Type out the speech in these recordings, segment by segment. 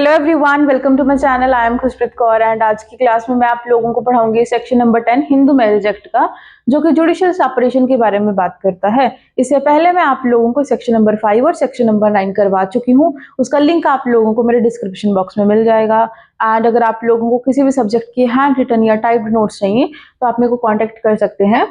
Hello everyone, welcome to my channel. I am Khushpreet Kaur and आज की class में मैं आप लोगों को पढ़ाऊंगी section number 10 Hindu marriage act का, जो कि जुडिशियल सेपरेशन के बारे में बात करता है। इससे पहले मैं आप लोगों को सेक्शन नंबर 5 और सेक्शन नंबर 9 करवा चुकी हूँ। उसका लिंक आप लोगों को मेरे डिस्क्रिप्शन बॉक्स में मिल जाएगा। एंड अगर आप लोगों को किसी भी सब्जेक्ट के हैंड रिटन या टाइप्ड नोट्स चाहिए तो आप मेरे को कॉन्टेक्ट कर सकते हैं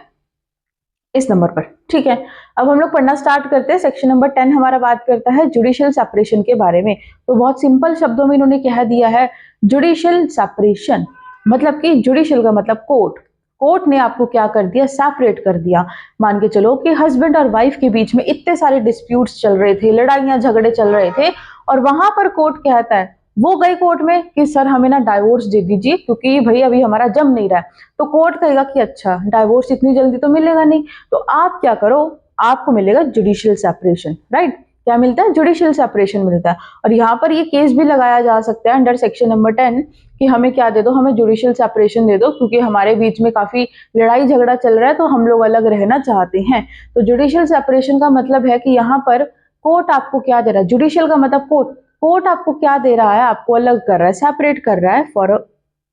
इस नंबर पर। ठीक है, अब हम लोग पढ़ना स्टार्ट करते हैं। सेक्शन नंबर 10 हमारा बात करता है जुडिशियल सेपरेशन के बारे में। तो बहुत सिंपल शब्दों में इन्होंने कह दिया है जुडिशियल सेपरेशन, मतलब कि जुडिशियल का मतलब कोर्ट। कोर्ट ने आपको क्या कर दिया, सेपरेट कर दिया। मान के चलो कि हस्बैंड और वाइफ के बीच में इतने सारे डिस्प्यूट्स चल रहे थे, लड़ाइयां झगड़े चल रहे थे, और वहां पर कोर्ट कहता है, वो गए कोर्ट में कि सर हमें ना डाइवोर्स दे दीजिए क्योंकि भाई अभी हमारा जम नहीं रहा है। तो कोर्ट कहेगा कि अच्छा डाइवोर्स इतनी जल्दी तो मिलेगा नहीं, तो आप क्या करो, आपको मिलेगा जुडिशियल सेपरेशन। राइट, क्या मिलता है, जुडिशियल सेपरेशन मिलता है। और यहाँ पर ये केस भी लगाया जा सकता है अंडर सेक्शन नंबर 10 कि हमें क्या दे दो, हमें जुडिशियल सेपरेशन दे दो क्योंकि हमारे बीच में काफी लड़ाई झगड़ा चल रहा है, तो हम लोग अलग रहना चाहते हैं। तो जुडिशियल सेपरेशन का मतलब है कि यहाँ पर कोर्ट आपको क्या दे रहा है, जुडिशियल का मतलब कोर्ट। कोर्ट आपको क्या दे रहा है, आपको अलग कर रहा है, सेपरेट कर रहा है फॉर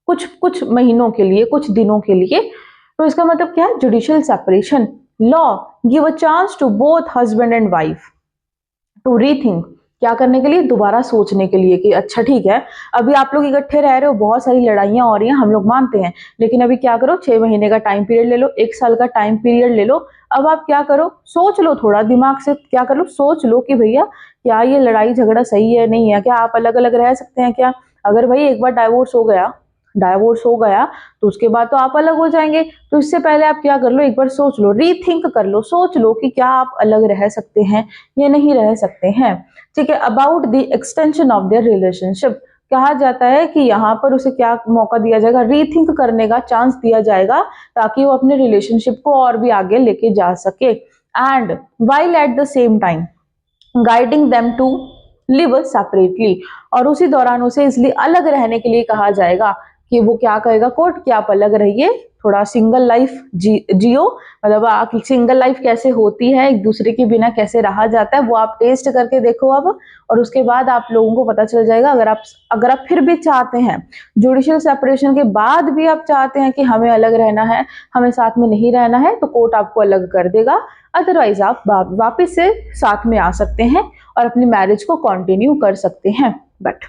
कुछ महीनों के लिए, कुछ दिनों के लिए। तो इसका मतलब क्या है, judicial separation. Law give a chance to both husband and wife to rethink, क्या करने के लिए, दोबारा सोचने के लिए कि अच्छा ठीक है अभी आप लोग इकट्ठे रह रहे हो, बहुत सारी लड़ाइयां हो रही हैं, हम लोग मानते हैं, लेकिन अभी क्या करो, 6 महीने का टाइम पीरियड ले लो, 1 साल का टाइम पीरियड ले लो। अब आप क्या करो, सोच लो, थोड़ा दिमाग से क्या कर लो, सोच लो कि भैया क्या ये लड़ाई झगड़ा सही है नहीं है, क्या आप अलग अलग रह सकते हैं क्या। अगर भाई एक बार डाइवोर्स हो गया तो उसके बाद तो आप अलग हो जाएंगे। तो इससे पहले आप क्या कर लो, एक बार सोच लो, रीथिंक कर लो, सोच लो कि क्या आप अलग रह सकते हैं या नहीं रह सकते हैं। ठीक है, about the extension of their relationship, कहा जाता है कि यहाँ पर उसे क्या मौका दिया जाएगा, रीथिंक करने का चांस दिया जाएगा ताकि वो अपने रिलेशनशिप को और भी आगे लेके जा सके। And while at the same time guiding them to live separately, और उसी दौरान उसे इसलिए अलग रहने के लिए कहा जाएगा कि वो क्या कहेगा कोर्ट कि आप अलग रहिए, थोड़ा सिंगल लाइफ जियो। मतलब आप सिंगल लाइफ कैसे होती है, एक दूसरे के बिना कैसे रहा जाता है, वो आप टेस्ट करके देखो अब, और उसके बाद आप लोगों को पता चल जाएगा। अगर आप फिर भी चाहते हैं, जुडिशियल सेपरेशन के बाद भी आप चाहते हैं कि हमें अलग रहना है, हमें साथ में नहीं रहना है, तो कोर्ट आपको अलग कर देगा। अदरवाइज आप वापिस से साथ में आ सकते हैं और अपनी मैरिज को कंटिन्यू कर सकते हैं। बट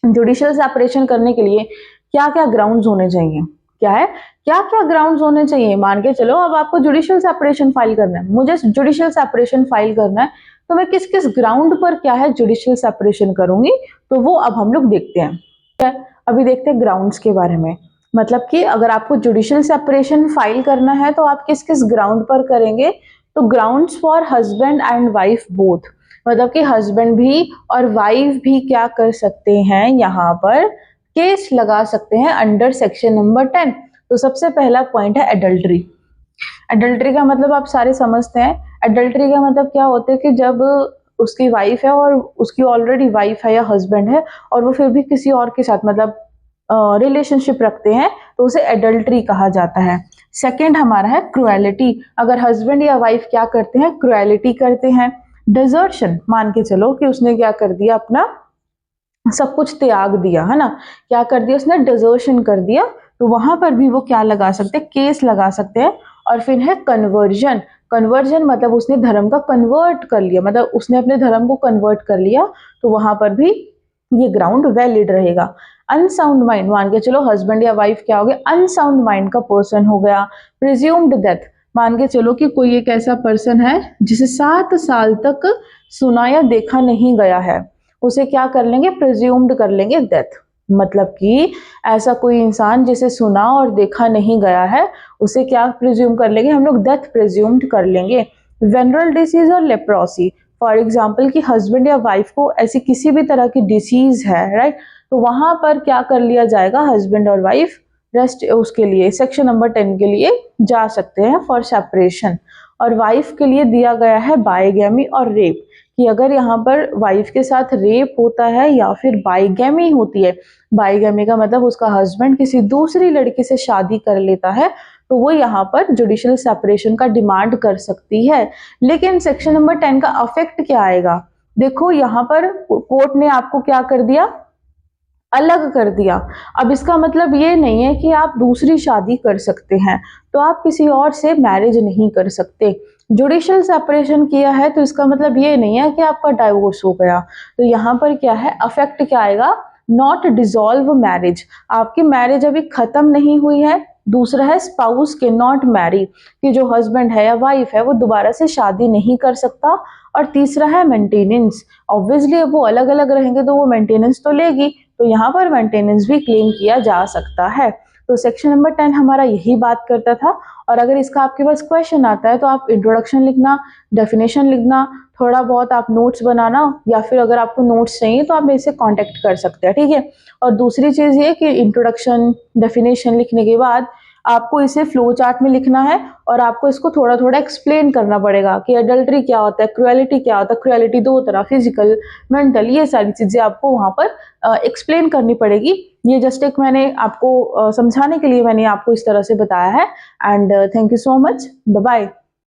जुडिशियल सेपरेशन करने के लिए क्या क्या ग्राउंड्स होने चाहिए, क्या है, क्या क्या ग्राउंड्स होने चाहिए। मान के चलो अब आपको जुडिशियल सेपरेशन फाइल करना है, मुझे जुडिशियल सेपरेशन फाइल करना है, तो मैं किस किस ग्राउंड पर क्या है जुडिशियल सेपरेशन करूंगी, तो वो अब हम लोग देखते हैं। अभी देखते हैं ग्राउंड्स के बारे में। मतलब कि अगर आपको जुडिशियल सेपरेशन फाइल करना है तो आप किस किस ग्राउंड पर करेंगे, तो grounds for husband and wife both, मतलब कि हस्बैंड भी और वाइफ भी क्या कर सकते हैं, यहाँ पर केस लगा सकते हैं अंडर सेक्शन नंबर 10। तो सबसे पहला पॉइंट है एडल्ट्री। एडल्ट्री का मतलब आप सारे समझते हैं। एडल्ट्री का मतलब क्या होता है कि जब उसकी वाइफ है और उसकी ऑलरेडी वाइफ है या हस्बैंड है और वो फिर भी किसी और के साथ मतलब रिलेशनशिप रखते हैं, तो उसे एडल्ट्री कहा जाता है। सेकेंड हमारा है क्रुएलिटी। अगर हस्बैंड या वाइफ क्या करते हैं, क्रुएलिटी करते हैं। डिजर्शन, मान के चलो कि उसने क्या कर दिया, अपना सब कुछ त्याग दिया, है ना, क्या कर दिया उसने, डिजर्शन कर दिया, तो वहां पर भी वो क्या लगा सकते हैं, केस लगा सकते हैं। और फिर है कन्वर्जन। कन्वर्जन मतलब उसने धर्म का कन्वर्ट कर लिया, मतलब उसने अपने धर्म को कन्वर्ट कर लिया, तो वहां पर भी ये ग्राउंड वैलिड रहेगा। अनसाउंड माइंड, मान के चलो हस्बैंड या वाइफ क्या हो गया, अनसाउंड माइंड का पर्सन हो गया। प्रिज्यूम्ड डेथ, मान के चलो कि कोई एक ऐसा पर्सन है जिसे 7 साल तक सुना या देखा नहीं गया है, उसे क्या कर लेंगे, प्रिज्यूम्ड कर लेंगे डेथ। मतलब कि ऐसा कोई इंसान जिसे सुना और देखा नहीं गया है, उसे क्या प्रिज्यूम कर लेंगे हम लोग, डेथ प्रिज्यूम्ड कर लेंगे। वेनरल डिसीज और लेप्रोसी, फॉर एग्जाम्पल कि हस्बैंड या वाइफ को ऐसी किसी भी तरह की डिसीज है, राइट, तो वहां पर क्या कर लिया जाएगा, हस्बैंड और वाइफ रेस्ट उसके लिए सेक्शन नंबर 10 के लिए जा सकते हैं फॉर सेपरेशन। और वाइफ के लिए दिया गया है बाइगैमी और रेप, कि अगर यहाँ पर वाइफ के साथ रेप होता है या फिर बाइगैमी होती है, बाइगैमी का मतलब उसका हस्बैंड किसी दूसरी लड़की से शादी कर लेता है, तो वो यहाँ पर जुडिशियल सेपरेशन का डिमांड कर सकती है। लेकिन सेक्शन नंबर 10 का अफेक्ट क्या आएगा, देखो यहाँ पर कोर्ट ने आपको क्या कर दिया, अलग कर दिया। अब इसका मतलब ये नहीं है कि आप दूसरी शादी कर सकते हैं, तो आप किसी और से मैरिज नहीं कर सकते। जुडिशियल सेपरेशन किया है तो इसका मतलब ये नहीं है कि आपका डाइवोर्स हो गया। तो यहाँ पर क्या है, अफेक्ट क्या आएगा, नॉट डिसॉल्व मैरिज, आपकी मैरिज अभी खत्म नहीं हुई है। दूसरा है स्पाउस के नॉट मैरी, कि जो हस्बैंड है या वाइफ है वो दोबारा से शादी नहीं कर सकता। और तीसरा है मेंटेनेंस, ऑब्वियसली अब वो अलग अलग रहेंगे तो वो मेंटेनेंस तो लेगी, तो यहाँ पर मेंटेनेंस भी क्लेम किया जा सकता है। तो सेक्शन नंबर 10 हमारा यही बात करता था। और अगर इसका आपके पास क्वेश्चन आता है तो आप इंट्रोडक्शन लिखना, डेफिनेशन लिखना, थोड़ा बहुत आप नोट्स बनाना, या फिर अगर आपको नोट्स चाहिए तो आप मेरे से कांटेक्ट कर सकते हैं, ठीक है। और दूसरी चीज़ ये कि इंट्रोडक्शन डेफिनेशन लिखने के बाद आपको इसे फ्लो चार्ट में लिखना है और आपको इसको थोड़ा थोड़ा एक्सप्लेन करना पड़ेगा कि अडल्ट्री क्या होता है, क्रुएलिटी क्या होता है। क्रुएलिटी दो तरह, फिजिकल, मेंटल, ये सारी चीज़ें आपको वहाँ पर एक्सप्लेन करनी पड़ेगी। ये जस्ट एक मैंने आपको समझाने के लिए मैंने आपको इस तरह से बताया है। And thank you so much, bye bye.